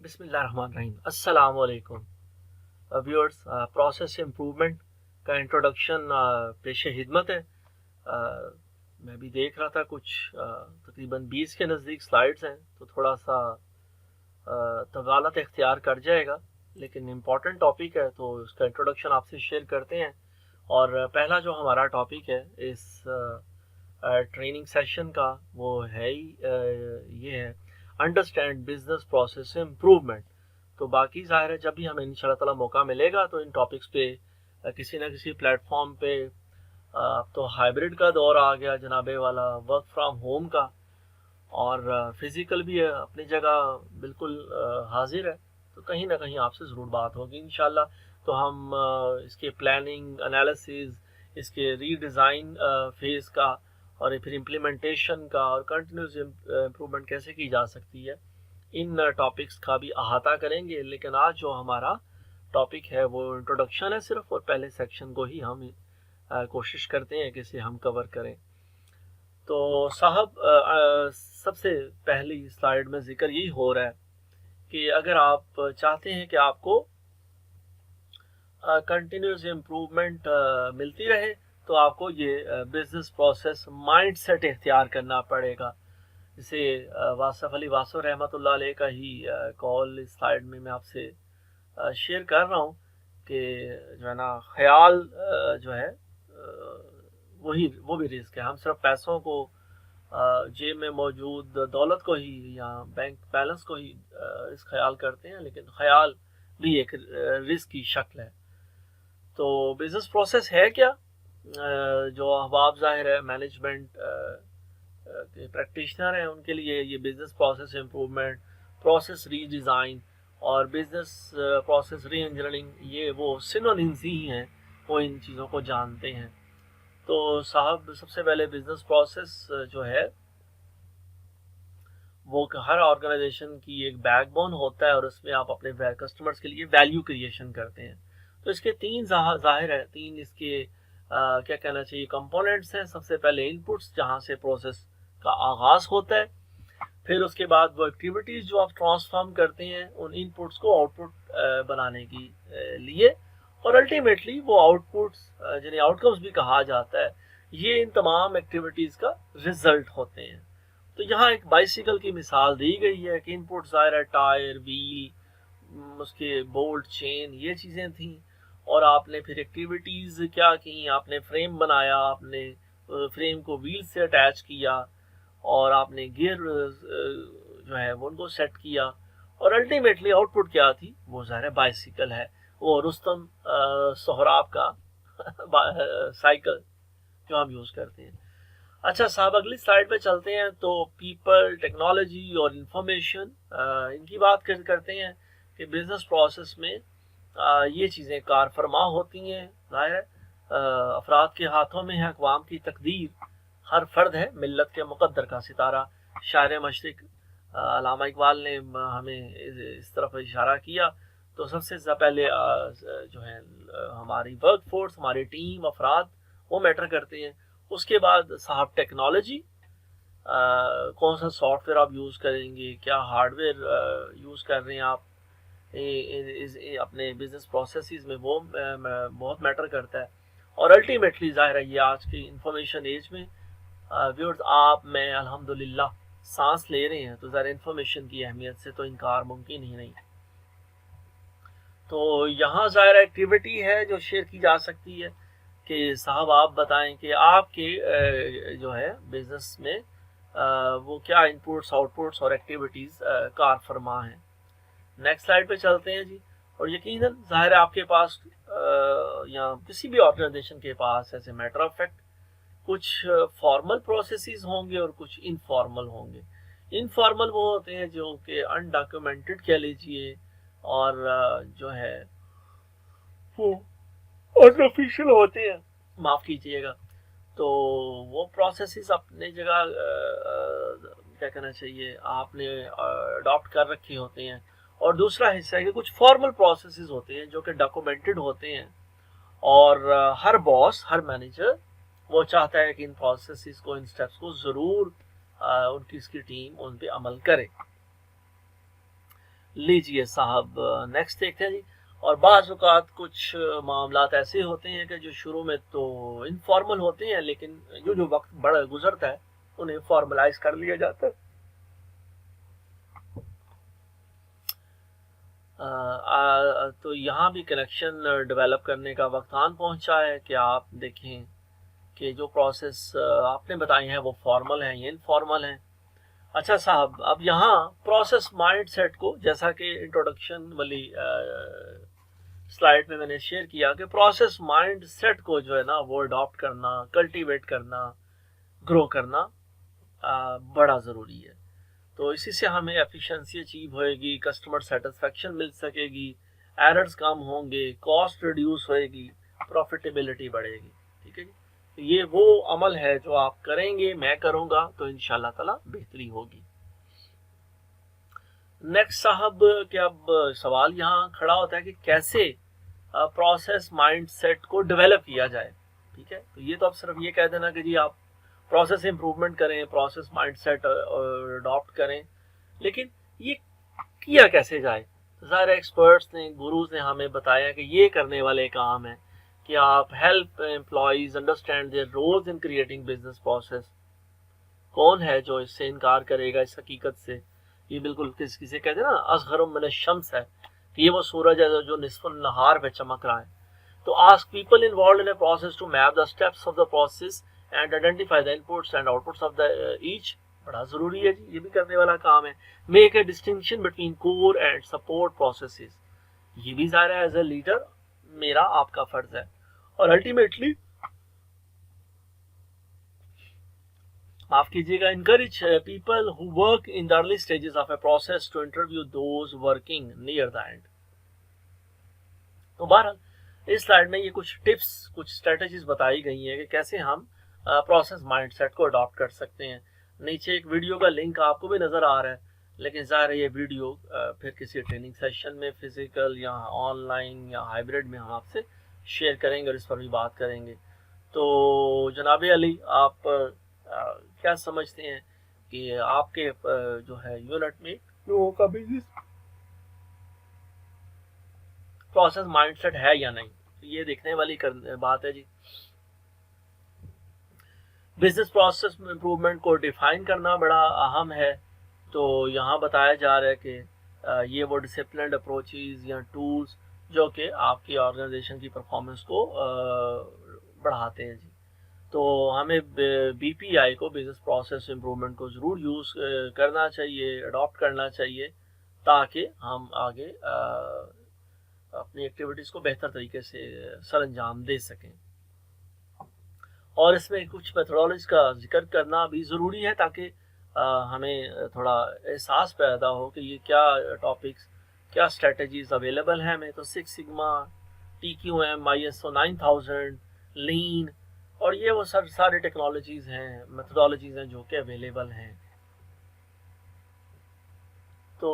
बिस्मिल्लाहिर्रहमानिर्रहीम। अस्सलाम वालेकुम व्यूअर्स। प्रोसेस इम्प्रूवमेंट का इंट्रोडक्शन पेश खिदमत है। मैं भी देख रहा था कुछ तकरीबन 20 के नज़दीक स्लाइड्स हैं, तो थोड़ा सा तवालत इख्तियार कर जाएगा, लेकिन इम्पॉर्टेंट टॉपिक है तो इसका इंट्रोडक्शन आपसे शेयर करते हैं। और पहला जो हमारा टॉपिक है इस ट्रेनिंग सेशन का वो है ही ये है अंडरस्टैंड बिजनेस प्रोसेस इम्प्रूवमेंट। तो बाकी ज़ाहिर है जब भी हमें इंशाल्लाह ताला मौका मिलेगा तो इन टॉपिक्स पे किसी ना किसी प्लेटफॉर्म पे, अब तो हाइब्रिड का दौर आ गया जनाबे वाला, वर्क फ्रॉम होम का, और फिज़िकल भी है अपनी जगह बिल्कुल हाजिर है, तो कहीं ना कहीं आपसे ज़रूर बात होगी इंशाल्लाह। तो हम इसके प्लानिंग एनालिसिस, इसके रीडिज़ाइन फेज़ का, और फिर इम्प्लीमेंटेशन का, और कंटिन्यूस इम्प्रूवमेंट कैसे की जा सकती है, इन टॉपिक्स का भी अहाता करेंगे। लेकिन आज जो हमारा टॉपिक है वो इंट्रोडक्शन है सिर्फ, और पहले सेक्शन को ही हम कोशिश करते हैं कि इसे हम कवर करें। तो साहब, सबसे पहली स्लाइड में जिक्र यही हो रहा है कि अगर आप चाहते हैं कि आपको कंटिन्यूस इम्प्रूवमेंट मिलती रहे, तो आपको ये बिजनेस प्रोसेस माइंड सेट इख्तियार करना पड़ेगा। इसे वासफ अली वासफ रहमतुल्लाह अलैह का ही कॉल इस स्लाइड में मैं आपसे शेयर कर रहा हूँ कि जो है ना, ख्याल जो है वो भी रिस्क है। हम सिर्फ पैसों को, जेब में मौजूद दौलत को ही या बैंक बैलेंस को ही रिस्क ख्याल करते हैं, लेकिन ख्याल भी एक रिस्क की शक्ल है। तो बिजनेस प्रोसेस है क्या? जो अहबाब ज़ाहिर है मैनेजमेंट के प्रैक्टिशनर हैं, उनके लिए ये business process improvement, process redesign और बिजनेस प्रोसेस री इंजीनियरिंग, ये वो सिनोनिम्स ही हैं, वो इन चीज़ों को जानते हैं। तो साहब, सबसे पहले बिजनेस प्रोसेस जो है वो हर ऑर्गेनाइजेशन की एक बैकबोन होता है, और उसमें आप अपने कस्टमर्स के लिए वैल्यू क्रिएशन करते हैं। तो इसके तीन ज़ाहिर है तीन इसके क्या कहना चाहिए कंपोनेंट्स हैं। सबसे पहले इनपुट्स, जहाँ से प्रोसेस का आगाज़ होता है, फिर उसके बाद वो एक्टिविटीज़ जो आप ट्रांसफॉर्म करते हैं उन इनपुट्स को आउटपुट बनाने की लिए, और अल्टीमेटली वो आउटपुट्स जिन्हें आउटकम्स भी कहा जाता है, ये इन तमाम एक्टिविटीज़ का रिजल्ट होते हैं। तो यहाँ एक बाइसिकल की मिसाल दी गई है कि इनपुट ज़ाहिर है टायर, व्हील, उसके बोल्ट, चेन, ये चीज़ें थी, और आपने फिर एक्टिविटीज़ क्या की, आपने फ्रेम बनाया, आपने फ्रेम को व्हील से अटैच किया, और आपने गियर जो है वो उनको सेट किया, और अल्टीमेटली आउटपुट क्या थी, वो ज़ाहिर है बाइसिकल है, वो रुस्तम सोहराब का साइकिल जो हम यूज़ करते हैं। अच्छा साहब, अगली स्लाइड पे चलते हैं। तो पीपल, टेक्नोलॉजी और इंफॉर्मेशन, इनकी बात करते हैं कि बिजनेस प्रोसेस में ये चीज़ें कार फरमा होती हैं। ज़ाहिर है अफराद के हाथों में है अक़वाम की तकदीर, हर फर्द है मिल्लत के मुक़द्दर का सितारा। शायर मशरिक़ अल्लामा इकबाल ने हमें इस तरफ इशारा किया। तो सबसे पहले जो है हमारी वर्क फोर्स, हमारी टीम, अफराद, वो मैटर करते हैं। उसके बाद साहब टेक्नोलॉजी, कौन सा सॉफ्टवेयर आप यूज़ करेंगे, क्या हार्डवेयर यूज़ कर रहे हैं आप अपने बिजनेस प्रोसेसेस में, वो बहुत मैटर करता है। और अल्टीमेटली ज़ाहिर है ये आज की इंफॉर्मेशन एज में व्यूअर्स, आप मैं अल्हम्दुलिल्लाह सांस ले रहे हैं, तो ज़रा इंफॉर्मेशन की अहमियत से तो इनकार मुमकिन ही नहीं। तो यहाँ ज़ाहिर एक्टिविटी है जो शेयर की जा सकती है कि साहब आप बताएं कि आपके जो है बिजनेस में वो क्या इनपुट्स, आउटपुट्स और एक्टिविटीज़ कार फरमा हैं। नेक्स्ट स्लाइड पे चलते हैं जी। और यकीनन ज़ाहिर है आपके पास या किसी भी ऑर्गेनाइजेशन के पास as a matter of fact कुछ फॉर्मल प्रोसेसेस होंगे और कुछ इनफॉर्मल होंगे। इनफॉर्मल वो होते हैं जो कि अनडॉक्यूमेंटेड कह लीजिए, और जो है वो अनऑफिशियल होते हैं, माफ़ कीजिएगा। तो वो प्रोसेसेस अपने जगह क्या कहना चाहिए, आपने अडॉप्ट कर रखे होते हैं। और दूसरा हिस्सा है कि कुछ फॉर्मल प्रोसेसेस होते हैं जो कि डॉक्यूमेंटेड होते हैं, और हर बॉस, हर मैनेजर वो चाहता है कि इन प्रोसेसेस को, इन स्टेप्स को ज़रूर उनकी इसकी टीम उन पे अमल करे। लीजिए साहब, नेक्स्ट देखते हैं जी। और बाज़ औक़ात कुछ मामलात ऐसे होते हैं कि जो शुरू में तो इनफॉर्मल होते हैं, लेकिन जो वक्त बड़ा गुजरता है उन्हें फॉर्मलाइज कर लिया जाता है। तो यहाँ भी कनेक्शन डेवलप करने का वक्त आन पहुँचा है कि आप देखें कि जो प्रोसेस आपने बताई हैं वो फॉर्मल हैं या इनफॉर्मल हैं। अच्छा साहब, अब यहाँ प्रोसेस माइंड सेट को, जैसा कि इंट्रोडक्शन वाली स्लाइड में मैंने शेयर किया कि प्रोसेस माइंड सेट को जो है ना वो अडॉप्ट करना, कल्टीवेट करना, ग्रो करना बड़ा ज़रूरी है। तो इसी से हमें एफिशिएंसी अचीव होएगी, कस्टमर सेटिस्फेक्शन मिल सकेगी, एरर्स कम होंगे, कॉस्ट रिड्यूस होएगी, प्रॉफिटेबिलिटी बढ़ेगी। ठीक है जी, तो ये वो अमल है जो आप करेंगे, मैं करूँगा, तो इंशाल्लाह ताला बेहतरी होगी। नेक्स्ट साहब कि अब सवाल यहाँ खड़ा होता है कि कैसे प्रोसेस माइंड सेट को डेवलप किया जाए। ठीक है, तो ये तो आप सिर्फ ये कह देना कि जी आप प्रोसेस इंप्रूवमेंट करें, प्रोसेस माइंड सेट अडॉप्ट करें, लेकिन ये किया कैसे जाए? तो सारे एक्सपर्ट्स ने, गुरुज ने हमें बताया कि ये करने वाले काम है कि आप help employees understand their roles in creating business process. कौन है जो इससे इनकार करेगा, इस हकीकत से? ये बिल्कुल किसे कहते हैं ना, असगरम मिन शम्स है, कि ये वो सूरज है जो निस्फुन नहार पे चमक रहा है। तो ask people involve in a process to map the steps of the process and identify the inputs and outputs of the each. बड़ा ज़रूरी है जी, ये भी करने वाला काम है। Make a distinction between core and support processes, ये भी ज़ाहिर है एज ए लीडर मेरा आपका फ़र्ज़ है। और अल्टीमेटली माफ कीजिएगा, encourage people who work in the early stages of a process to interview those working near the end। तो बहरहाल इस स्लाइड में ये कुछ टिप्स, कुछ स्ट्रेटजीज बताई गई हैं कि कैसे हम प्रोसेस माइंडसेट को अडॉप्ट कर सकते हैं। नीचे एक वीडियो का लिंक आपको भी नज़र आ रहा है, लेकिन ज़ाहिर है ये वीडियो फिर किसी ट्रेनिंग सेशन में, फिजिकल या ऑनलाइन या हाइब्रिड में हम आपसे शेयर करेंगे और इस पर भी बात करेंगे। तो जनाब अली, आप क्या समझते हैं कि आपके जो है यूनिट में लोगों का बिजनेस प्रोसेस माइंडसेट है या नहीं? तो ये देखने वाली बात है जी। बिजनेस प्रोसेस इंप्रूवमेंट को डिफाइन करना बड़ा अहम है। तो यहाँ बताया जा रहा है कि ये वो डिसिप्लिन्ड अप्रोचेस या टूल्स जो कि आपकी ऑर्गेनाइजेशन की परफॉर्मेंस को बढ़ाते हैं जी। तो हमें BPI को, बिजनेस प्रोसेस इंप्रूवमेंट को ज़रूर यूज़ करना चाहिए, अडॉप्ट करना चाहिए, ताकि हम आगे अपनी एक्टिविटीज़ को बेहतर तरीके से सर अंजाम दे सकें। और इसमें कुछ मेथोडोलॉजी का जिक्र करना भी ज़रूरी है, ताकि हमें थोड़ा एहसास पैदा हो कि ये क्या टॉपिक्स, क्या स्ट्रेटजीज़ अवेलेबल हैं हमें। तो 6 सिग्मा, TQM, ISO 9000, लीन और ये वो सारी टेक्नोलॉजीज़ हैं, मेथोडोलॉजीज़ हैं जो कि अवेलेबल हैं। तो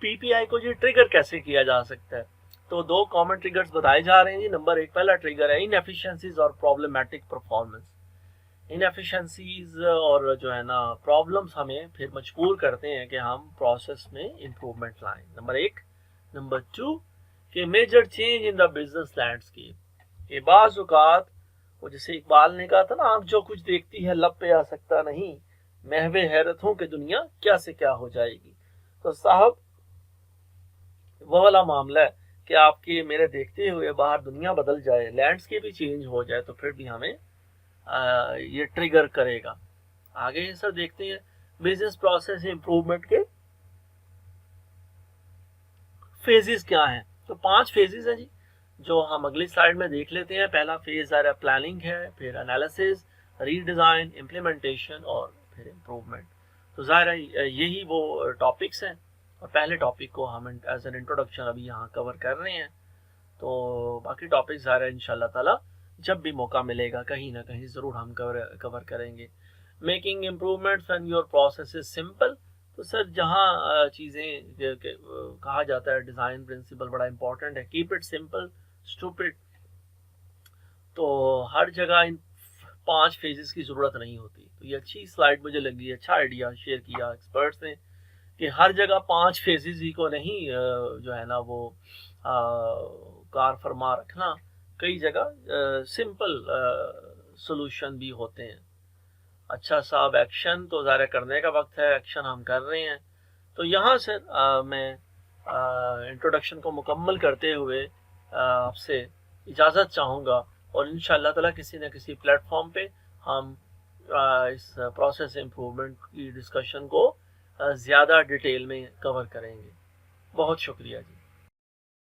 PPI को जी ट्रिगर कैसे किया जा सकता है? तो 2 कॉमन ट्रिगर्स बताए जा रहे हैं जी। नंबर 1 पहला ट्रिगर है इनएफिशिएंसीज और प्रॉब्लमेटिक परफॉर्मेंस। इनएफिशिएंसीज और जो है ना प्रॉब्लम्स हमें फिर मजबूर करते हैं कि हम प्रोसेस में इम्प्रूवमेंट लाएं, नंबर 1। नंबर 2 कि major change in the business landscape. ये बाज़ औक़ात वो जैसे इकबाल ने कहा था ना, आँख जो कुछ देखती है लब पे आ सकता नहीं, महवे हैरतों की दुनिया क्या से क्या हो जाएगी। तो साहब वो वाला मामला है कि आपके मेरे देखते हुए बाहर दुनिया बदल जाए, लैंडस्केप ही चेंज हो जाए, तो फिर भी हमें ये ट्रिगर करेगा। आगे सर देखते हैं बिजनेस प्रोसेस इंप्रूवमेंट के फेजेस क्या हैं। तो 5 फेजेस हैं जी, जो हम अगली स्लाइड में देख लेते हैं। पहला फेज है प्लानिंग है, फिर एनालिसिस, रीडिज़ाइन, इम्प्लीमेंटेशन और फिर इम्प्रूवमेंट। तो ज़ाहिर है यही वो टॉपिक्स हैं, और पहले टॉपिक को हम एज एन इंट्रोडक्शन अभी यहाँ कवर कर रहे हैं। तो बाकी टॉपिक ज़ाहिर है इंशाल्लाह ताला जब भी मौका मिलेगा कहीं ना कहीं ज़रूर हम कवर करेंगे। Making improvements when your process is simple. तो सर जहाँ चीज़ें कहा जाता है, डिज़ाइन प्रिंसिपल बड़ा इंपॉर्टेंट है, कीप इट सिंपल स्टूपिड। तो हर जगह इन 5 फेजेस की ज़रूरत नहीं होती। तो ہوتی ہے. اچھی سلائڈ مجھے لگی, اچھا آئیڈیا شیئر کیا ایکسپرٹس نے کہ ہر جگہ 5 فیزز ہی کو نہیں جو ہے نا وہ کار فرما رکھنا, کئی جگہ سمپل سولوشن بھی ہوتے ہیں. اچھا صاحب, ایکشن تو ظاہر کرنے کا وقت ہے, ایکشن ہم کر رہے ہیں. تو یہاں سے میں انٹروڈکشن کو مکمل کرتے ہوئے آپ سے اجازت چاہوں گا, اور انشاءاللہ تعالی کسی نہ کسی پلیٹ فارم پہ ہم اس پروسیس امپرومنٹ کی ڈسکشن کو زیادہ ڈیٹیل میں کور کریں گے. بہت شکریہ جی.